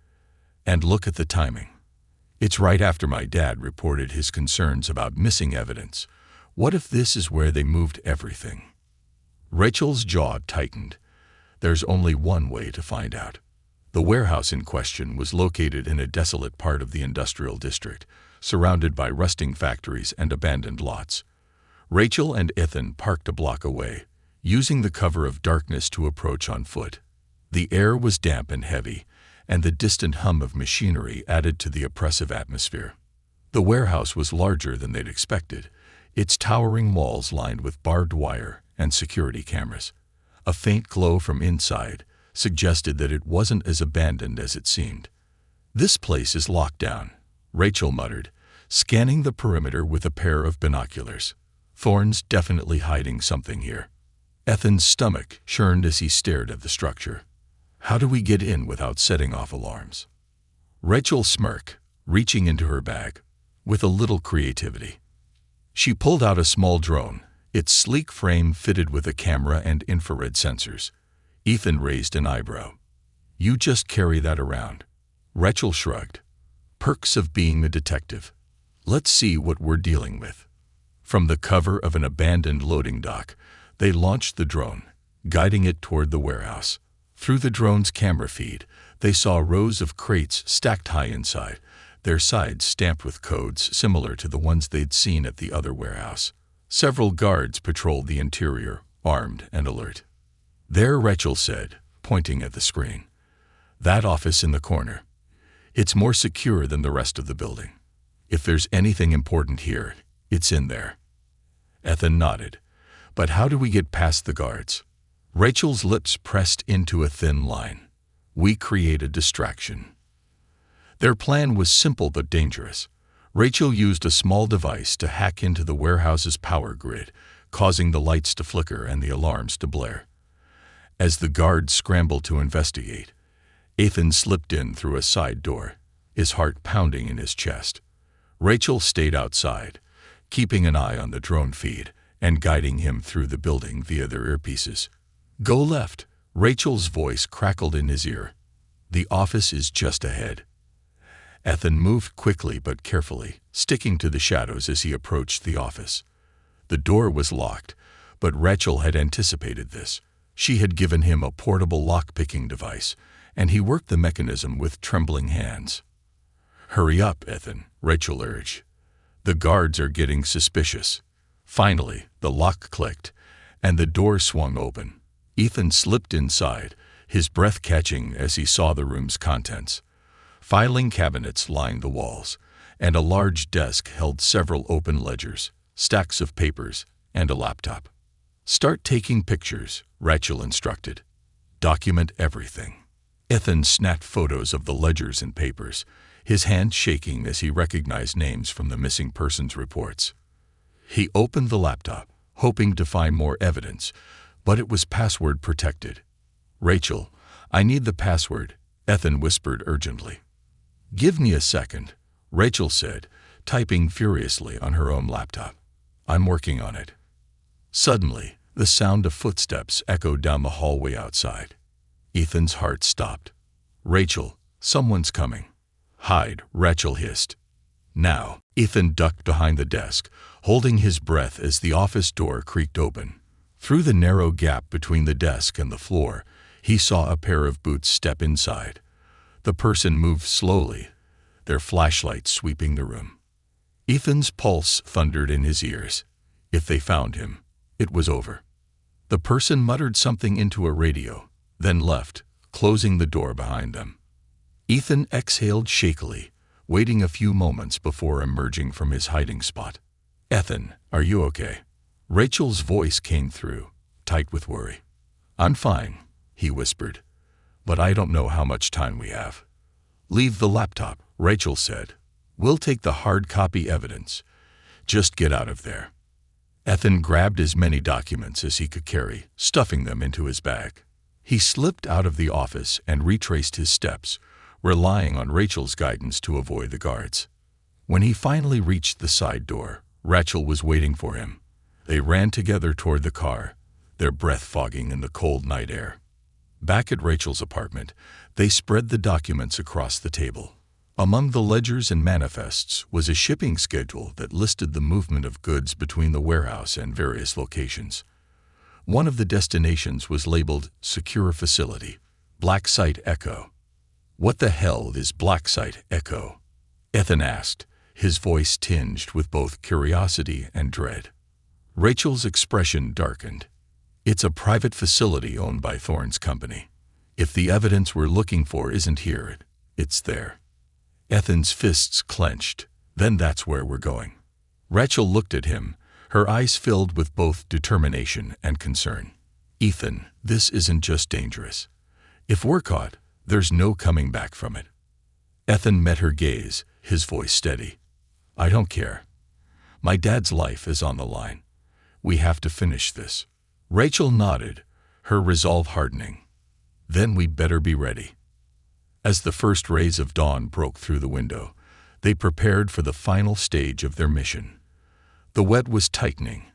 "And look at the timing. It's right after my dad reported his concerns about missing evidence. What if this is where they moved everything?" Rachel's jaw tightened. There's only one way to find out. The warehouse in question was located in a desolate part of the industrial district, surrounded by rusting factories and abandoned lots. Rachel and Ethan parked a block away, using the cover of darkness to approach on foot. The air was damp and heavy, and the distant hum of machinery added to the oppressive atmosphere. The warehouse was larger than they'd expected, its towering walls lined with barbed wire and security cameras. A faint glow from inside suggested that it wasn't as abandoned as it seemed. "This place is locked down," Rachel muttered, scanning the perimeter with a pair of binoculars. "Thorne's definitely hiding something here." Ethan's stomach churned as he stared at the structure. "How do we get in without setting off alarms?" Rachel smirked, reaching into her bag. "With a little creativity. She pulled out a small drone, its sleek frame fitted with a camera and infrared sensors. Ethan raised an eyebrow. "You just carry that around." Rachel shrugged. "Perks of being a detective. Let's see what we're dealing with." From the cover of an abandoned loading dock, they launched the drone, guiding it toward the warehouse. Through the drone's camera feed, they saw rows of crates stacked high inside, their sides stamped with codes similar to the ones they'd seen at the other warehouse. Several guards patrolled the interior, armed and alert. "There," Rachel said, pointing at the screen. "That office in the corner. It's more secure than the rest of the building. If there's anything important here, it's in there." Ethan nodded. "But how do we get past the guards?" Rachel's lips pressed into a thin line. "We create a distraction." Their plan was simple but dangerous. Rachel used a small device to hack into the warehouse's power grid, causing the lights to flicker and the alarms to blare. As the guards scrambled to investigate, Ethan slipped in through a side door, his heart pounding in his chest. Rachel stayed outside, keeping an eye on the drone feed and guiding him through the building via their earpieces. "Go left," Rachel's voice crackled in his ear. "The office is just ahead." Ethan moved quickly but carefully, sticking to the shadows as he approached the office. The door was locked, but Rachel had anticipated this. She had given him a portable lock-picking device, and he worked the mechanism with trembling hands. "Hurry up, Ethan," Rachel urged. "The guards are getting suspicious." Finally, the lock clicked, and the door swung open. Ethan slipped inside, his breath catching as he saw the room's contents. Filing cabinets lined the walls, and a large desk held several open ledgers, stacks of papers, and a laptop. "Start taking pictures," Rachel instructed. "Document everything." Ethan snapped photos of the ledgers and papers, his hand shaking as he recognized names from the missing persons reports. He opened the laptop, hoping to find more evidence, but it was password protected. "Rachel, I need the password," Ethan whispered urgently. "Give me a second," Rachel said, typing furiously on her own laptop. "I'm working on it." Suddenly, the sound of footsteps echoed down the hallway outside. Ethan's heart stopped. "Rachel, someone's coming." "Hide," Rachel hissed. Now, Ethan ducked behind the desk, holding his breath as the office door creaked open. Through the narrow gap between the desk and the floor, he saw a pair of boots step inside. The person moved slowly, their flashlight sweeping the room. Ethan's pulse thundered in his ears. If they found him, it was over. The person muttered something into a radio, then left, closing the door behind them. Ethan exhaled shakily, waiting a few moments before emerging from his hiding spot. "Ethan, are you okay?" Rachel's voice came through, tight with worry. "I'm fine," he whispered, "but I don't know how much time we have." "Leave the laptop," Rachel said. "We'll take the hard copy evidence. Just get out of there." Ethan grabbed as many documents as he could carry, stuffing them into his bag. He slipped out of the office and retraced his steps, relying on Rachel's guidance to avoid the guards. When he finally reached the side door, Rachel was waiting for him. They ran together toward the car, their breath fogging in the cold night air. Back at Rachel's apartment, they spread the documents across the table. Among the ledgers and manifests was a shipping schedule that listed the movement of goods between the warehouse and various locations. One of the destinations was labeled Secure Facility, Black Site Echo. "What the hell is Black Site Echo?" Ethan asked, his voice tinged with both curiosity and dread. Rachel's expression darkened. "It's a private facility owned by Thorne's company. If the evidence we're looking for isn't here, it's there." Ethan's fists clenched. "Then that's where we're going." Rachel looked at him, her eyes filled with both determination and concern. "Ethan, this isn't just dangerous. If we're caught, there's no coming back from it." Ethan met her gaze, his voice steady. "I don't care. My dad's life is on the line. We have to finish this." Rachel nodded, her resolve hardening. "Then we better be ready." As the first rays of dawn broke through the window, they prepared for the final stage of their mission. The web was tightening,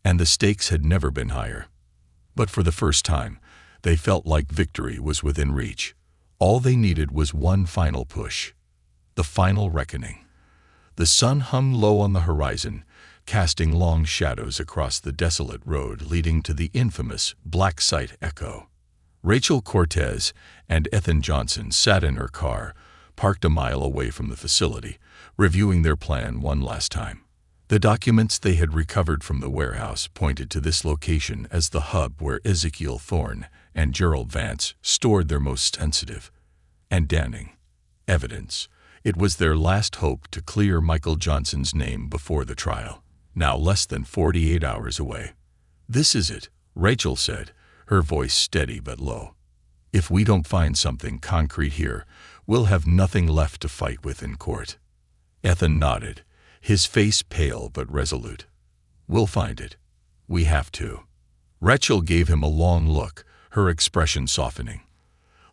and the stakes had never been higher. But for the first time, they felt like victory was within reach. All they needed was one final push. The final reckoning. The sun hung low on the horizon, casting long shadows across the desolate road leading to the infamous Black Site Echo. Rachel Cortez and Ethan Johnson sat in her car, parked a mile away from the facility, reviewing their plan one last time. The documents they had recovered from the warehouse pointed to this location as the hub where Ezekiel Thorne and Gerald Vance stored their most sensitive and damning evidence. It was their last hope to clear Michael Johnson's name before the trial, now less than 48 hours away. "This is it," Rachel said, her voice steady but low. "If we don't find something concrete here, we'll have nothing left to fight with in court." Ethan nodded, his face pale but resolute. "We'll find it. We have to." Rachel gave him a long look, her expression softening.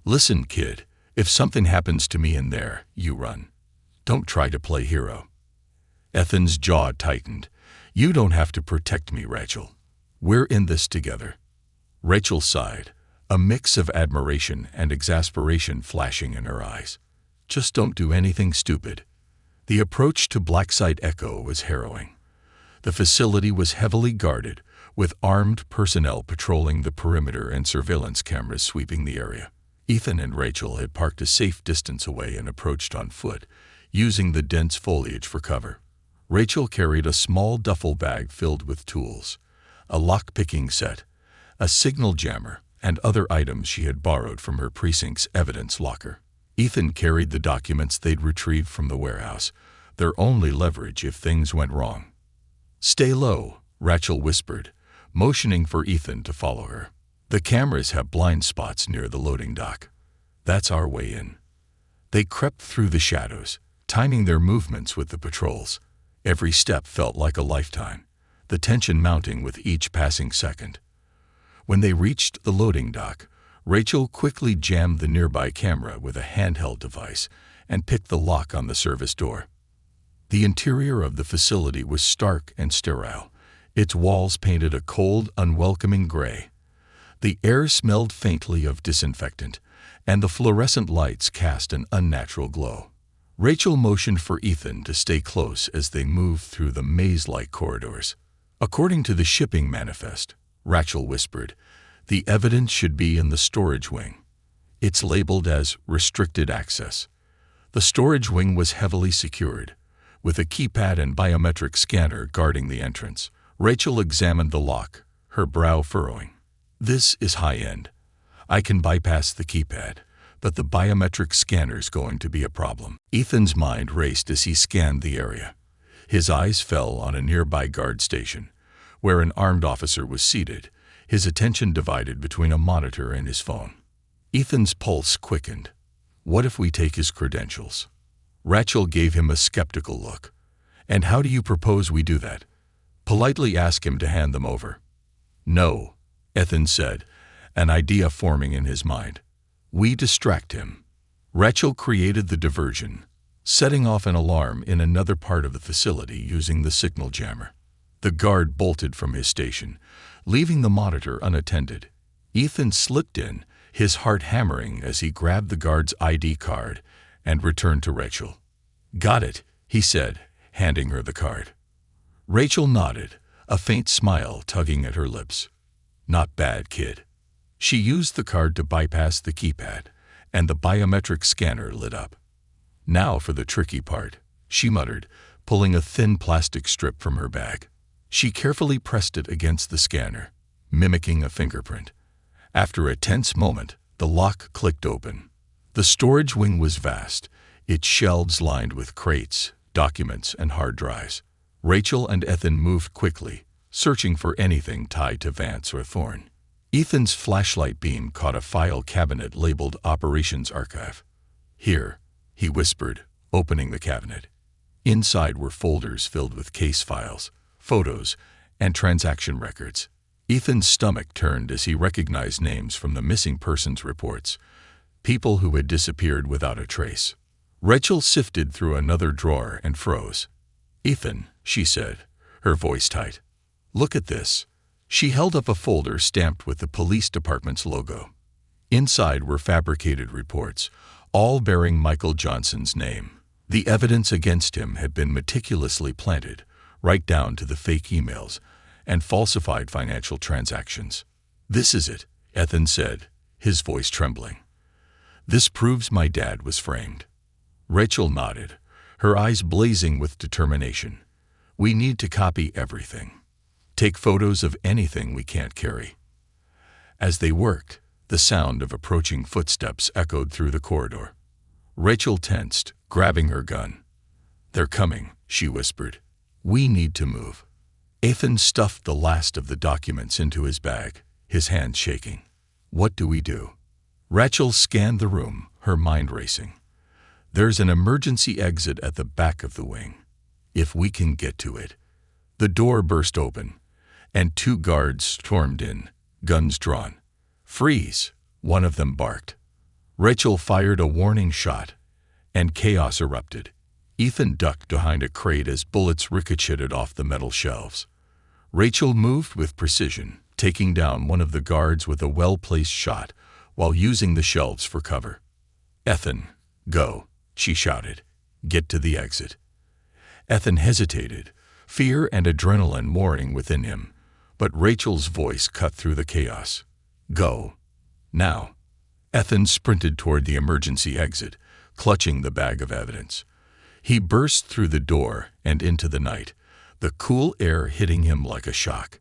"Listen, kid, if something happens to me in there, you run. Don't try to play hero." Ethan's jaw tightened. "You don't have to protect me, Rachel. We're in this together." Rachel sighed, a mix of admiration and exasperation flashing in her eyes. "Just don't do anything stupid." The approach to Black Site Echo was harrowing. The facility was heavily guarded, with armed personnel patrolling the perimeter and surveillance cameras sweeping the area. Ethan and Rachel had parked a safe distance away and approached on foot, using the dense foliage for cover. Rachel carried a small duffel bag filled with tools, a lock-picking set, a signal jammer, and other items she had borrowed from her precinct's evidence locker. Ethan carried the documents they'd retrieved from the warehouse, their only leverage if things went wrong. "Stay low," Rachel whispered, motioning for Ethan to follow her. "The cameras have blind spots near the loading dock. That's our way in." They crept through the shadows, timing their movements with the patrols. Every step felt like a lifetime, the tension mounting with each passing second. When they reached the loading dock, Rachel quickly jammed the nearby camera with a handheld device and picked the lock on the service door. The interior of the facility was stark and sterile, its walls painted a cold, unwelcoming gray. The air smelled faintly of disinfectant, and the fluorescent lights cast an unnatural glow. Rachel motioned for Ethan to stay close as they moved through the maze-like corridors. "According to the shipping manifest," Rachel whispered, "the evidence should be in the storage wing. It's labeled as restricted access." The storage wing was heavily secured, with a keypad and biometric scanner guarding the entrance. Rachel examined the lock, her brow furrowing. "This is high-end. I can bypass the keypad, but the biometric scanner's going to be a problem." Ethan's mind raced as he scanned the area. His eyes fell on a nearby guard station, where an armed officer was seated, his attention divided between a monitor and his phone. Ethan's pulse quickened. "What if we take his credentials?" Rachel gave him a skeptical look. "And how do you propose we do that?" "Politely ask him to hand them over." "No," Ethan said, an idea forming in his mind. "We distract him." Rachel created the diversion, setting off an alarm in another part of the facility using the signal jammer. The guard bolted from his station, leaving the monitor unattended. Ethan slipped in, his heart hammering as he grabbed the guard's ID card and returned to Rachel. "Got it," he said, handing her the card. Rachel nodded, a faint smile tugging at her lips. "Not bad, kid." She used the card to bypass the keypad, and the biometric scanner lit up. "Now for the tricky part," she muttered, pulling a thin plastic strip from her bag. She carefully pressed it against the scanner, mimicking a fingerprint. After a tense moment, the lock clicked open. The storage wing was vast, its shelves lined with crates, documents, and hard drives. Rachel and Ethan moved quickly, searching for anything tied to Vance or Thorne. Ethan's flashlight beam caught a file cabinet labeled Operations Archive. "Here," he whispered, opening the cabinet. Inside were folders filled with case files, photos, and transaction records. Ethan's stomach turned as he recognized names from the missing persons reports, people who had disappeared without a trace. Rachel sifted through another drawer and froze. "Ethan," she said, her voice tight. "Look at this." She held up a folder stamped with the police department's logo. Inside were fabricated reports, all bearing Michael Johnson's name. The evidence against him had been meticulously planted, right down to the fake emails and falsified financial transactions. "This is it," Ethan said, his voice trembling. "This proves my dad was framed." Rachel nodded, her eyes blazing with determination. "We need to copy everything. Take photos of anything we can't carry." As they worked, the sound of approaching footsteps echoed through the corridor. Rachel tensed, grabbing her gun. "They're coming," she whispered. "We need to move." Ethan stuffed the last of the documents into his bag, his hands shaking. "What do we do?" Rachel scanned the room, her mind racing. "There's an emergency exit at the back of the wing. If we can get to it." The door burst open, and 2 guards stormed in, guns drawn. "Freeze!" one of them barked. Rachel fired a warning shot, and chaos erupted. Ethan ducked behind a crate as bullets ricocheted off the metal shelves. Rachel moved with precision, taking down one of the guards with a well-placed shot while using the shelves for cover. "Ethan, go," she shouted. "Get to the exit." Ethan hesitated, fear and adrenaline warring within him, but Rachel's voice cut through the chaos. "Go. Now." Ethan sprinted toward the emergency exit, clutching the bag of evidence. He burst through the door and into the night, the cool air hitting him like a shock.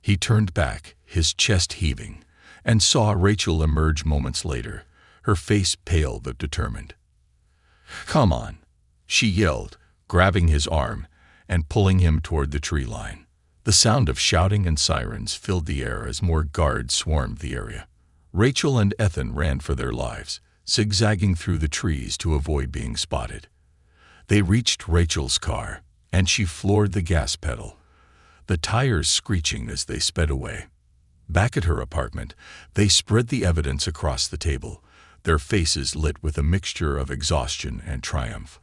He turned back, his chest heaving, and saw Rachel emerge moments later, her face pale but determined. "Come on," she yelled, grabbing his arm and pulling him toward the tree line. The sound of shouting and sirens filled the air as more guards swarmed the area. Rachel and Ethan ran for their lives, zigzagging through the trees to avoid being spotted. They reached Rachel's car, and she floored the gas pedal, the tires screeching as they sped away. Back at her apartment, they spread the evidence across the table, their faces lit with a mixture of exhaustion and triumph.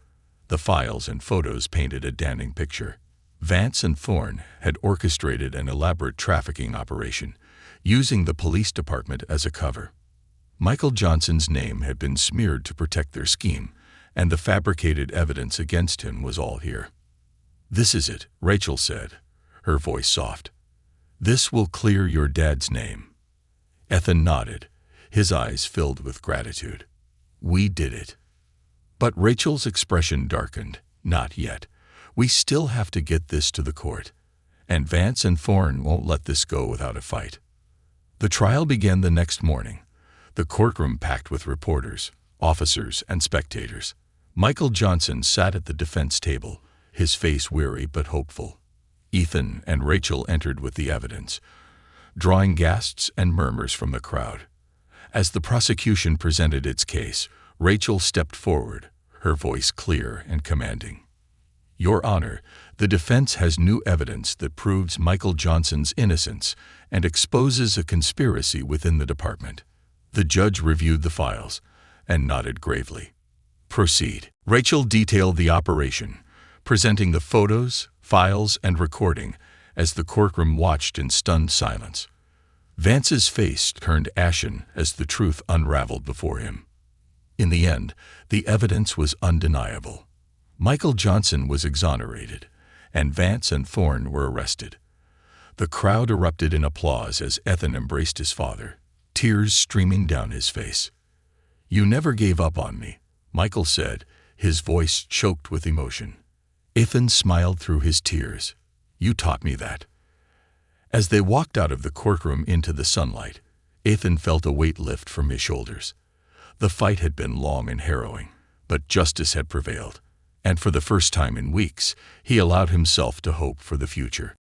The files and photos painted a damning picture. Vance and Thorne had orchestrated an elaborate trafficking operation, using the police department as a cover. Michael Johnson's name had been smeared to protect their scheme, and the fabricated evidence against him was all here. "This is it," Rachel said, her voice soft. "This will clear your dad's name." Ethan nodded, his eyes filled with gratitude. "We did it." But Rachel's expression darkened. "Not yet. We still have to get this to the court, and Vance and Thorne won't let this go without a fight." The trial began the next morning, the courtroom packed with reporters, officers, and spectators. Michael Johnson sat at the defense table, his face weary but hopeful. Ethan and Rachel entered with the evidence, drawing gasps and murmurs from the crowd. As the prosecution presented its case, Rachel stepped forward, her voice clear and commanding. "Your Honor, the defense has new evidence that proves Michael Johnson's innocence and exposes a conspiracy within the department." The judge reviewed the files and nodded gravely. "Proceed." Rachel detailed the operation, presenting the photos, files, and recording as the courtroom watched in stunned silence. Vance's face turned ashen as the truth unraveled before him. In the end, the evidence was undeniable. Michael Johnson was exonerated, and Vance and Thorne were arrested. The crowd erupted in applause as Ethan embraced his father, tears streaming down his face. "You never gave up on me," Michael said, his voice choked with emotion. Ethan smiled through his tears. "You taught me that." As they walked out of the courtroom into the sunlight, Ethan felt a weight lift from his shoulders. The fight had been long and harrowing, but justice had prevailed, and for the first time in weeks, he allowed himself to hope for the future.